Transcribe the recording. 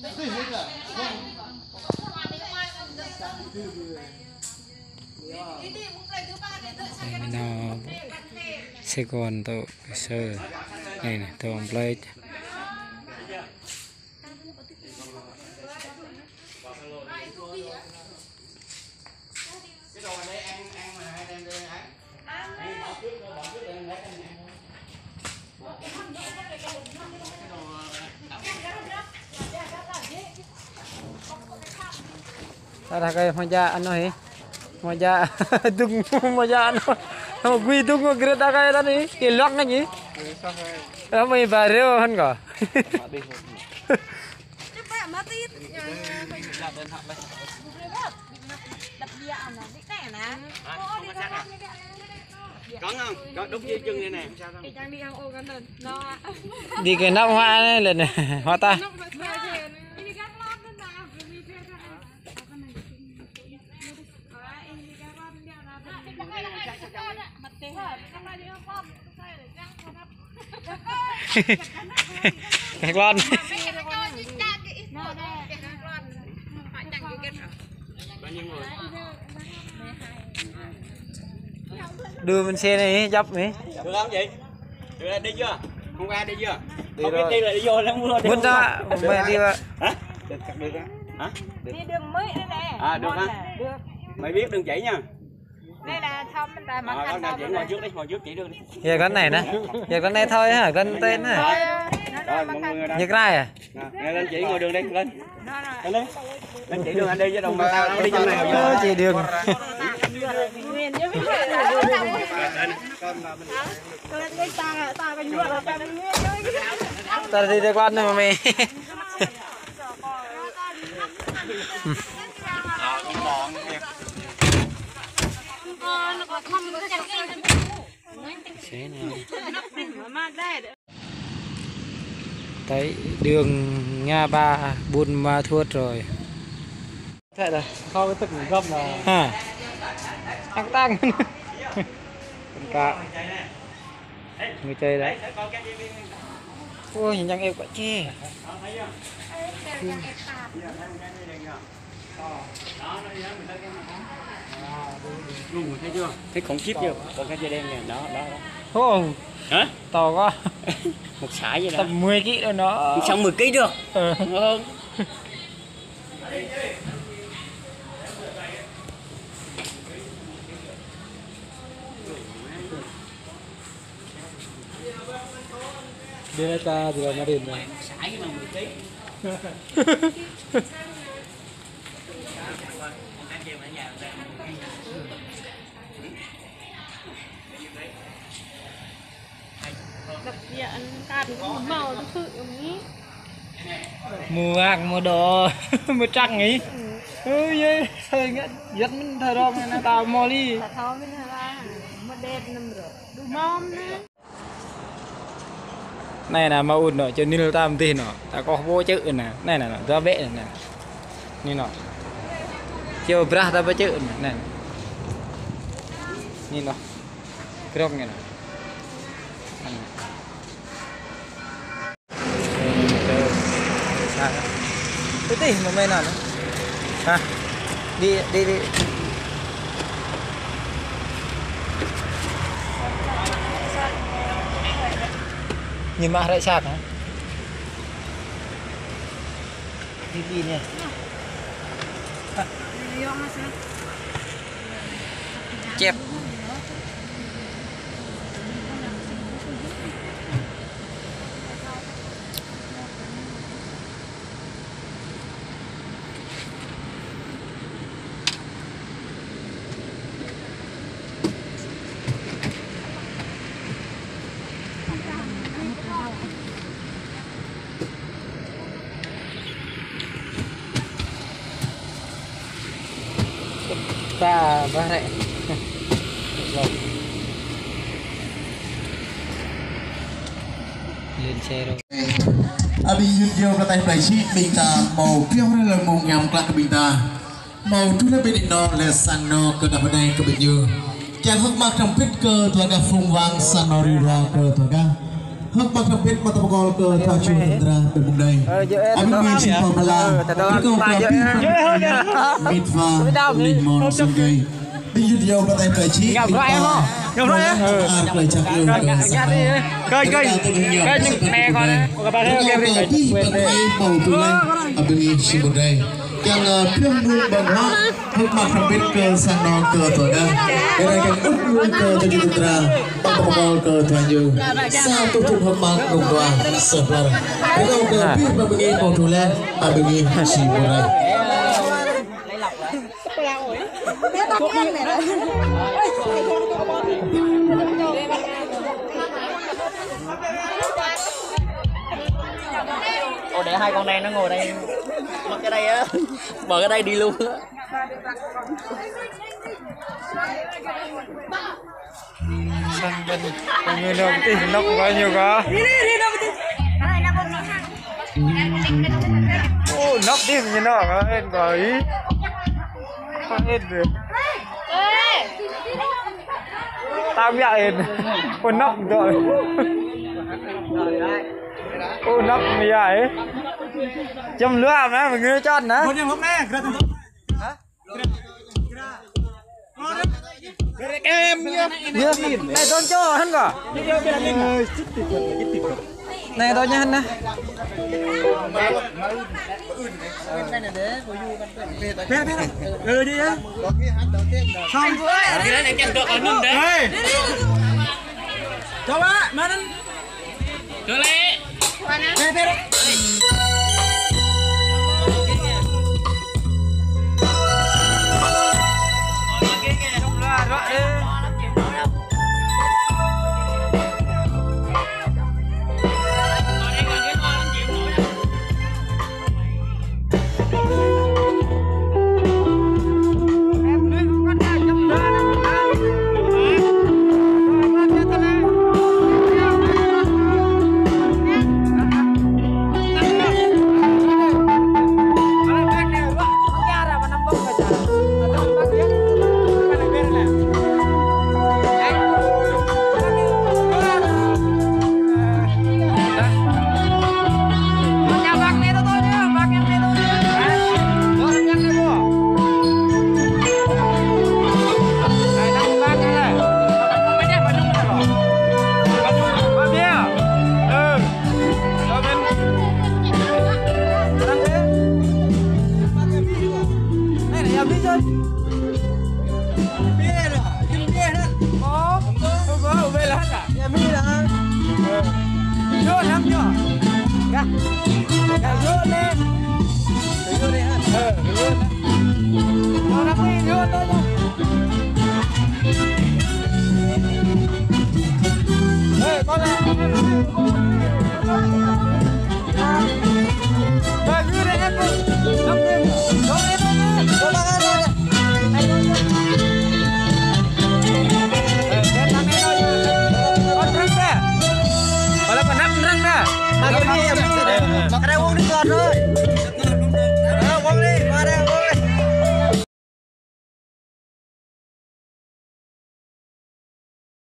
nó sẽ còn tàu sơ này này tàu plate ta cái hoa gia ăn nói hoa gia tung hoa gia ăn nói quy tung cái kia ta cái đó đi cái lắc cái gì đó mày bà rêu hơn cả có không? Có đúng với chân này nè. Đi cái nắp hoa này lên này, hoa ta. Cái con. Đưa bên xe này dấp này. Được không chị? Được đi chưa? Hôm qua đi chưa? Không biết đi là đi vô lắm mưa. Muốn ra mẹ đi vào. Hả? Được hả? Đi đường mới đây nè. À được hả? Được. Mày biết đường chỉ nha. Đây là thông bên ta mà Con chỉ ngồi trước đi, ngồi trước chỉ đưa đi. Giờ cái này nè. Giờ cái này thôi hả? Cái tên hả? Rồi mọi người đây. Như cái này à? Nè lên chỉ ngồi đường đi, lên. Lên đi. Lên chỉ đường anh đi với đồng bào tao đi trong này rồi. Chỉ đường. Ta đi đây quan mà mày. Tới đường Nga Ba Buôn Ma Thuột rồi. Thế là kho cái tức gom là ha tăng tăng cả người chơi đấy. Ôi nhìn em quả chê thấy chưa? Thấy khủng khiếp chưa? Còn cái dây đen nè, đó đó. Ô Hả? to quá. Một sải vậy đó. Tầm 10 kg rồi nó. Xong 10 kg được. Hơn. Dia ta juga marin. Sải cái mà 10 kg. Màu nó tự ý. Mua vàng mua đồ mua trăng ấy. Ơi thời rất mình thời đó nó tao mò đi. Thôi mình là một đẹp nằm rồi. Đủ mom nữa. Này là màu nó cho nên ta tin nó ta có vô chữ nè này là ta vẽ này nè như nó chiều bra ta vẽ chữ này như nó krok như này cái gì mà mày nào nữa hả đi đi đi nhìn mà lại sạc hả? Đi nè. Chép. Ta ba rẹ lên xe rồi. Abi Yunjo Pratai Plaisi Bita mau piang ra là mong ngam klak Bita mau tu là bên nó là sang nó cơ đạp đây cơ bên như chẳng hắc mạc trong pít cơ tua ga phung vang sang nó đi ra cơ tua ga hấp bạc thập biết mà tập gol cơ thao chua tận ra được vùng đây anh mình chỉ vào mà làm cái câu cà phê mít và linh mòn sông cây đi dứt dầu vào tay phải chí gặp lại em không gặp lại em lời chặt yêu cây nè con đấy gặp bạn theo game đi quên đi màu tươi lên ở bên kia chỉ một đây càng phiên nuôi bằng hóa hấp bạc thập biết cơ sang non cơ tuổi đây cái này càng ức nuôi cơ cho chúng ta bằng tập gol cơ thoại nhiều sao tôi chụp hấp bạc cùng đoàn sợ là cái câu cà phê mà bên kia màu tươi lên ở bên kia chỉ một đây Ồ, để hai con đen nó ngồi đây mất cái đây á, mở cái đây đi luôn á. sân bên người nào tí nó cũng bao nhiêu cả ô nóc đi như nó có hết rồi không hết được tao vậy con nóc rồi ô nóc mày vậy châm lửa à má mình nghe cho nữa em nhá này tôi cho hắn cả này tôi nha hắn nè đi á xong rồi thì đấy chẳng được ở nương đấy cho ba mà nên cho lẹ Mà cái này uống nước ngọt thôi.